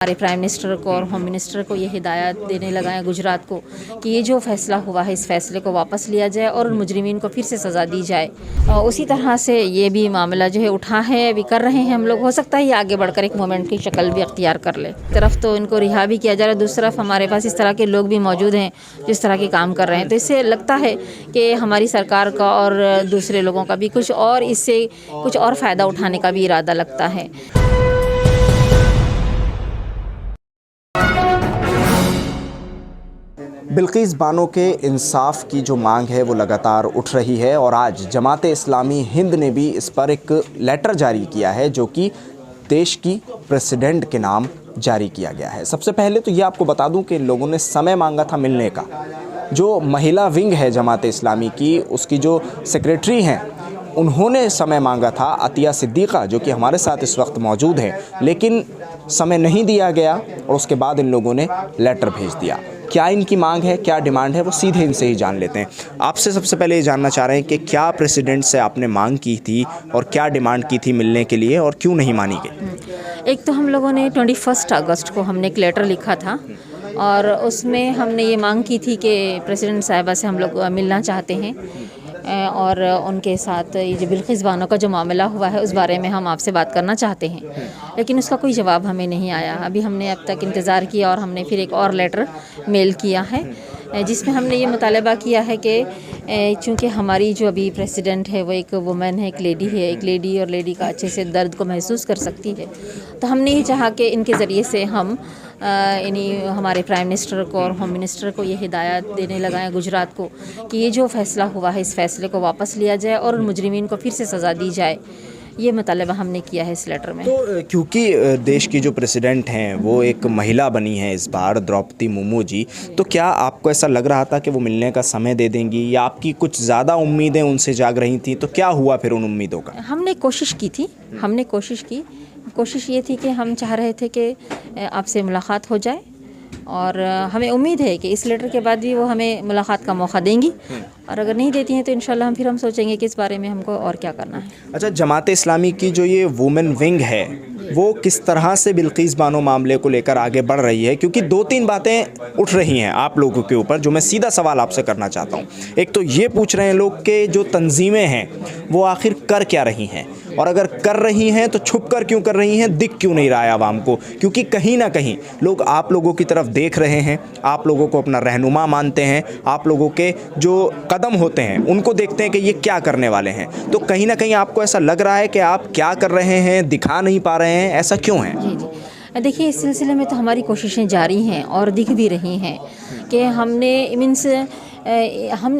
हमारे prime minister को और होम मिनिस्टर को ये हिदायत देने लगा है गुजरात को कि ये जो फ़ैसला हुआ है इस फ़ैसले को वापस लिया जाए और उन मुजरिमीन को फिर से सज़ा दी जाए। उसी तरह से ये भी मामला जो है उठा है, अभी कर रहे हैं हम लोग। हो सकता है ये आगे बढ़कर एक मोमेंट की शक्ल भी अख्तियार कर ले। एक तरफ तो इनको रिहा भी किया जा रहा है, दूसरी तरफ हमारे पास इस तरह के लोग भी मौजूद हैं जो इस तरह के काम कर रहे हैं। तो इससे लगता है कि हमारी सरकार का और दूसरे लोगों का भी कुछ और इससे कुछ और फ़ायदा उठाने का भी इरादा लगता है। बिल्किस बानो के इंसाफ की जो मांग है वो लगातार उठ रही है और आज जमाते इस्लामी हिंद ने भी इस पर एक लेटर जारी किया है जो कि देश की प्रेसिडेंट के नाम जारी किया गया है। सबसे पहले तो ये आपको बता दूं कि इन लोगों ने समय मांगा था मिलने का। जो महिला विंग है जमाते इस्लामी की, उसकी जो सेक्रेटरी हैं, उन्होंने समय मांगा था, अतिया सिद्दीक़ा, जो कि हमारे साथ इस वक्त मौजूद हैं, लेकिन समय नहीं दिया गया और उसके बाद इन लोगों ने लेटर भेज दिया। क्या इनकी मांग है, क्या डिमांड है, वो सीधे इनसे ही जान लेते हैं। आपसे सबसे पहले ये जानना चाह रहे हैं कि क्या प्रेसिडेंट से आपने मांग की थी और क्या डिमांड की थी मिलने के लिए और क्यों नहीं मानी गई? एक तो हम लोगों ने 21 अगस्त को हमने एक लेटर लिखा था और उसमें हमने ये मांग की थी कि प्रेसिडेंट साहिबा से हम लोग मिलना चाहते हैं और उनके साथ ये जो बिल्किस बानो का जो मामला हुआ है उस बारे में हम आपसे बात करना चाहते हैं। लेकिन उसका कोई जवाब हमें नहीं आया। अभी हमने अब तक इंतज़ार किया और हमने फिर एक और लेटर मेल किया है जिसमें हमने ये मुतालबा किया है कि चूँकि हमारी जो अभी प्रेसिडेंट है वो एक वुमेन है, एक लेडी है, एक लेडी और लेडी का अच्छे से दर्द को महसूस कर सकती है। तो हमने ये चाहा कि इनके ज़रिए से हम हमारे प्राइम मिनिस्टर को और होम मिनिस्टर को ये हिदायत देने लगा है गुजरात को कि ये जो फ़ैसला हुआ है इस फ़ैसले को वापस लिया जाए और उन मुजरिमीन को फिर से सज़ा दी जाए। ये मुतालबा हमने किया है इस लेटर में। तो क्योंकि देश की जो प्रेसिडेंट हैं वो एक महिला बनी है इस बार, द्रौपदी मुर्मू जी, तो क्या आपको ऐसा लग रहा था कि वो मिलने का समय दे देंगी या आपकी कुछ ज़्यादा उम्मीदें उनसे जाग रही थी? तो क्या हुआ फिर उन उम्मीदों का? हमने कोशिश की थी, कोशिश ये थी कि हम चाह रहे थे कि आपसे मुलाकात हो जाए और हमें उम्मीद है कि इस लेटर के बाद भी वो हमें मुलाकात का मौका देंगी और अगर नहीं देती हैं तो इंशाल्लाह हम सोचेंगे कि इस बारे में हमको और क्या करना है। अच्छा, जमाते इस्लामी की जो ये वुमेन विंग है वो किस तरह से बिल्किस बानो मामले को लेकर आगे बढ़ रही है? क्योंकि 2-3 बातें उठ रही हैं आप लोगों के ऊपर जो मैं सीधा सवाल आपसे करना चाहता हूँ। एक तो ये पूछ रहे हैं लोग कि जो तंजीमें हैं वो आखिर कर क्या रही हैं, और अगर कर रही हैं तो छुप कर क्यों कर रही हैं, दिख क्यों नहीं रहा है आवाम को? क्योंकि कहीं ना कहीं लोग आप लोगों की तरफ देख रहे हैं, आप लोगों को अपना रहनुमा मानते हैं, आप लोगों के जो कदम होते हैं उनको देखते हैं कि ये क्या करने वाले हैं। तो कहीं ना कहीं आपको ऐसा लग रहा है कि आप क्या कर रहे हैं दिखा नहीं पा रहे हैं, ऐसा क्यों है? जी, देखिए इस सिलसिले में तो हमारी कोशिशें जारी हैं और दिख भी रही हैं कि हमने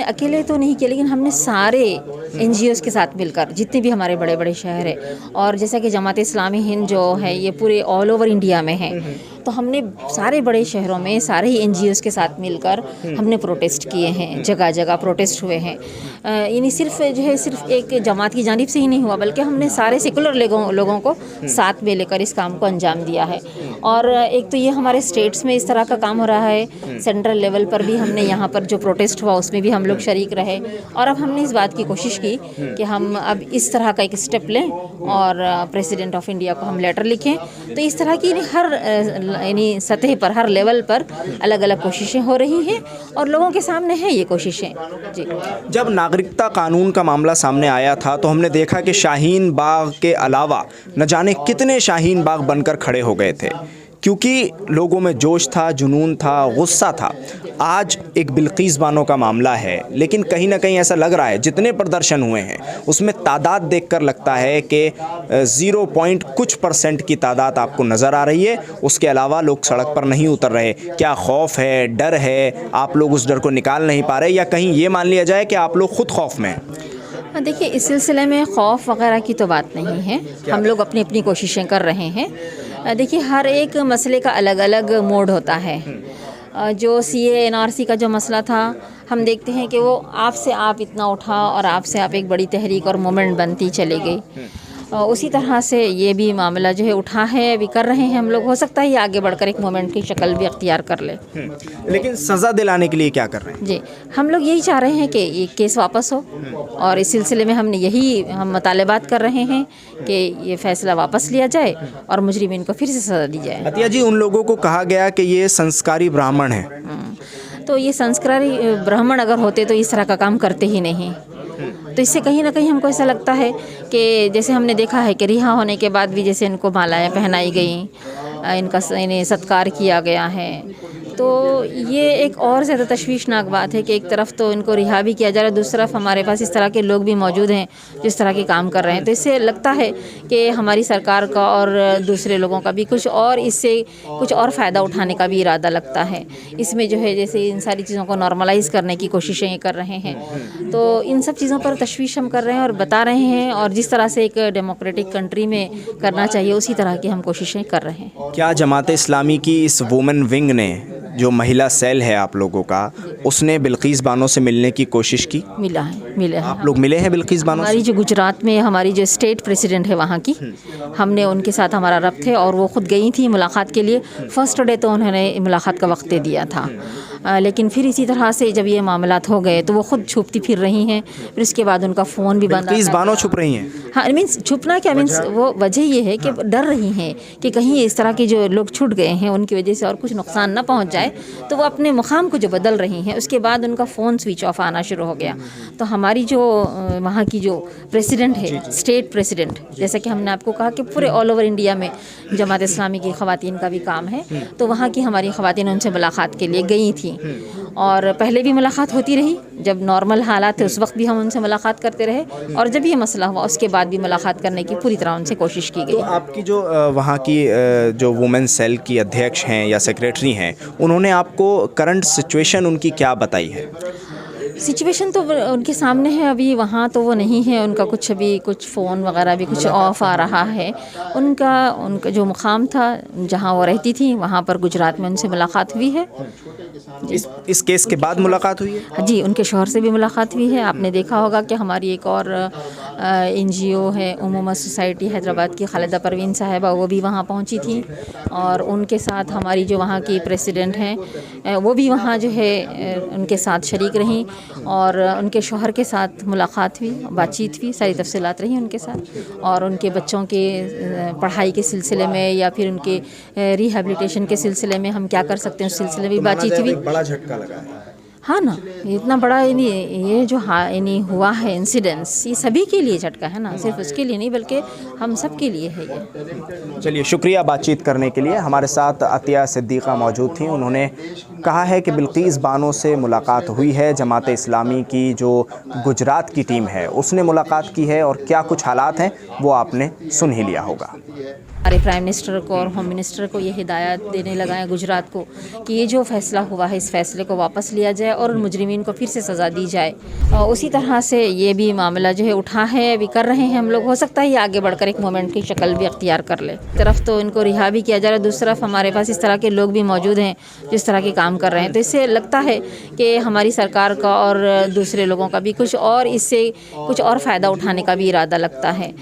अकेले तो नहीं किया, लेकिन हमने सारे NGOs के साथ मिलकर जितने भी हमारे बड़े बड़े शहर हैं, और जैसा कि जमात इस्लामी हिंद जो है ये पूरे ऑल ओवर इंडिया में है, तो हमने सारे बड़े शहरों में सारे ही NGOs के साथ मिलकर हमने प्रोटेस्ट किए हैं, जगह जगह प्रोटेस्ट हुए हैं। यानी सिर्फ एक जमात की जानिब से ही नहीं हुआ, बल्कि हमने सारे सेकुलर लोगों को साथ में लेकर इस काम को अंजाम दिया है। और एक तो ये हमारे स्टेट्स में इस तरह का काम हो रहा है, सेंट्रल लेवल पर भी हमने यहाँ पर जो प्रोटेस्ट हुआ उसमें भी हम लोग शरीक रहे, और अब हमने इस बात की कोशिश की कि हम अब इस तरह का एक स्टेप लें और प्रेसिडेंट ऑफ इंडिया को हम लेटर लिखें। तो इस तरह की हर सतह पर, हर लेवल पर अलग अलग कोशिशें हो रही हैं और लोगों के सामने हैं ये कोशिशें। जी, जब नागरिकता कानून का मामला सामने आया था तो हमने देखा कि शाहीन बाग के अलावा न जाने कितने शाहीन बाग बनकर खड़े हो गए थे, क्योंकि लोगों में जोश था, जुनून था, गुस्सा था। आज एक बिल्किस बानो का मामला है, लेकिन कहीं ना कहीं ऐसा लग रहा है जितने प्रदर्शन हुए हैं उसमें तादाद देखकर लगता है कि 0 कुछ % की तादाद आपको नज़र आ रही है। उसके अलावा लोग सड़क पर नहीं उतर रहे। क्या खौफ है, डर है, आप लोग उस डर को निकाल नहीं पा रहे, या कहीं ये मान लिया जाए कि आप लोग खुद खौफ में हैं? देखिए इस सिलसिले में खौफ वगैरह की तो बात नहीं है, हम लोग अपनी अपनी कोशिशें कर रहे हैं। देखिए हर एक मसले का अलग अलग मोड होता है। जो CA NRC का जो मसला था, हम देखते हैं कि वो आपसे आप इतना उठा और आपसे आप एक बड़ी तहरीक और मूवमेंट बनती चली गई। उसी तरह से ये भी मामला जो है उठा है, अभी कर रहे हैं हम लोग। हो सकता है ये आगे बढ़कर एक मोमेंट की शक्ल भी अख्तियार कर ले। लेकिन सज़ा दिलाने के लिए क्या कर रहे हैं? जी, हम लोग यही चाह रहे हैं कि ये केस वापस हो, और इस सिलसिले में हम मुतालबात कर रहे हैं कि ये फ़ैसला वापस लिया जाए और मुजरिमीन को फिर से सज़ा दी जाए। अतिया जी, उन लोगों को कहा गया कि ये संस्कारी ब्राह्मण हैं। तो ये संस्कारी ब्राह्मण अगर होते तो इस तरह का काम करते ही नहीं। तो इससे कहीं ना कहीं हमको ऐसा लगता है कि जैसे हमने देखा है कि रिहा होने के बाद भी जैसे इनको मालाएं पहनाई गई, इन्हें सत्कार किया गया है, तो ये एक और ज़्यादा तशवीशनाक बात है कि एक तरफ तो इनको रिहा भी किया जा रहा है, दूसरी तरफ हमारे पास इस तरह के लोग भी मौजूद हैं जिस तरह के काम कर रहे हैं। तो इससे लगता है कि हमारी सरकार का और दूसरे लोगों का भी कुछ और इससे कुछ और फ़ायदा उठाने का भी इरादा लगता है। इसमें जो है जैसे इन सारी चीज़ों को नॉर्मलाइज़ करने की कोशिशें कर रहे हैं, तो इन सब चीज़ों पर तशवीश हम कर रहे हैं और बता रहे हैं, और जिस तरह से एक डेमोक्रेटिक कंट्री में करना चाहिए उसी तरह की हम कोशिशें कर रहे हैं। क्या जमात इस्लामी की इस वुमेन विंग ने, जो महिला सेल है आप लोगों का, उसने बिल्किस बानो से मिलने की कोशिश की? मिला है। आप लोग मिले हैं बिल्किस बानो से? हमारी जो गुजरात में हमारी जो स्टेट प्रेसिडेंट है वहाँ की, हमने उनके साथ हमारा रब्त है और वो ख़ुद गई थी मुलाकात के लिए। फर्स्ट डे तो उन्होंने मुलाकात का वक्त दे दिया था, लेकिन फिर इसी तरह से जब ये मामलात हो गए तो वो खुद छुपती फिर रही हैं। फिर उसके बाद उनका फ़ोन भी बंद। बिल्किस बानो छुप रही हैं? हाँ, मीन्स छुपना क्या, मीन्स वो वजह ये है कि डर रही हैं कि कहीं इस तरह के जो लोग छूट गए हैं उनकी वजह से और कुछ नुकसान ना पहुंच जाए, तो वो अपने मुकाम को जो बदल रही हैं। उसके बाद उनका फ़ोन स्विच ऑफ आना शुरू हो गया। तो हमारी जो वहाँ की जो प्रेसिडेंट है, स्टेट प्रेसिडेंट, जैसा कि हमने आपको कहा कि पूरे ऑल ओवर इंडिया में जमात इस्लामी की ख़वातीन का भी काम है, तो वहाँ की हमारी ख़वातीन उनसे मुलाकात के लिए गई थी, और पहले भी मुलाकात होती रही। जब नॉर्मल हालात थे उस वक्त भी हम उनसे मुलाकात करते रहे, और जब ये मसला हुआ उसके बाद भी मुलाकात करने की पूरी तरह उनसे कोशिश की गई। तो आपकी जो वहाँ की जो वुमेन सेल की अध्यक्ष हैं या सेक्रेटरी हैं, उन्होंने आपको करंट सिचुएशन उनकी क्या बताई है? सिचुएशन तो उनके सामने है, अभी वहाँ तो वो नहीं है, उनका कुछ अभी कुछ फ़ोन वगैरह भी कुछ ऑफ आ रहा है। उनका जो मुकाम था जहाँ वो रहती थी वहाँ पर गुजरात में उनसे मुलाकात हुई है। इस केस के बाद मुलाकात हुई है? जी, उनके शौहर से भी मुलाकात हुई है। आपने देखा होगा कि हमारी एक और NGO है, उम्मुमा सोसाइटी हैदराबाद की, खालिदा परवीन साहिबा, वो भी वहाँ पहुँची थी, और उनके साथ हमारी जो वहाँ की प्रेसिडेंट हैं वो भी वहाँ जो है उनके साथ शरीक रहीं, और उनके शौहर के साथ मुलाकात हुई, बातचीत हुई, सारी तफसीलात रही उनके साथ, और उनके बच्चों के पढ़ाई के सिलसिले में या फिर उनके रिहेबिलिटेशन के सिलसिले में हम क्या कर सकते हैं उस सिलसिले में भी बातचीत हुई। बड़ा झटका लगा है। हाँ ना, इतना बड़ा ये जो हुआ है इंसिडेंट्स, ये सभी के लिए झटका है ना, सिर्फ उसके लिए नहीं बल्कि हम सब के लिए है ये। चलिए, शुक्रिया बातचीत करने के लिए। हमारे साथ अतिया सिद्दीक़ा मौजूद थी। उन्होंने कहा है कि बिल्किस बानो से मुलाकात हुई है। जमात इस्लामी की जो गुजरात की टीम है उसने मुलाकात की है, और क्या कुछ हालात हैं वो आपने सुन ही लिया होगा। हमारे प्राइम मिनिस्टर को और होम मिनिस्टर को ये हिदायत देने लगा है गुजरात को कि ये जो फ़ैसला हुआ है इस फ़ैसले को वापस लिया जाए और मुजरिमीन को फिर से सज़ा दी जाए। और उसी तरह से ये भी मामला जो है उठा है, अभी कर रहे हैं हम लोग। हो सकता है ये आगे बढ़कर एक मोमेंट की शक्ल भी अख्तियार कर ले। तरफ तो इनको रिहा भी किया जा रहा है, दूसरी तरफ हमारे पास इस तरह के लोग भी मौजूद हैं जिस तरह के काम कर रहे हैं। तो इससे लगता है कि हमारी सरकार का और दूसरे लोगों का भी कुछ और इससे कुछ और फ़ायदा उठाने का भी इरादा लगता है।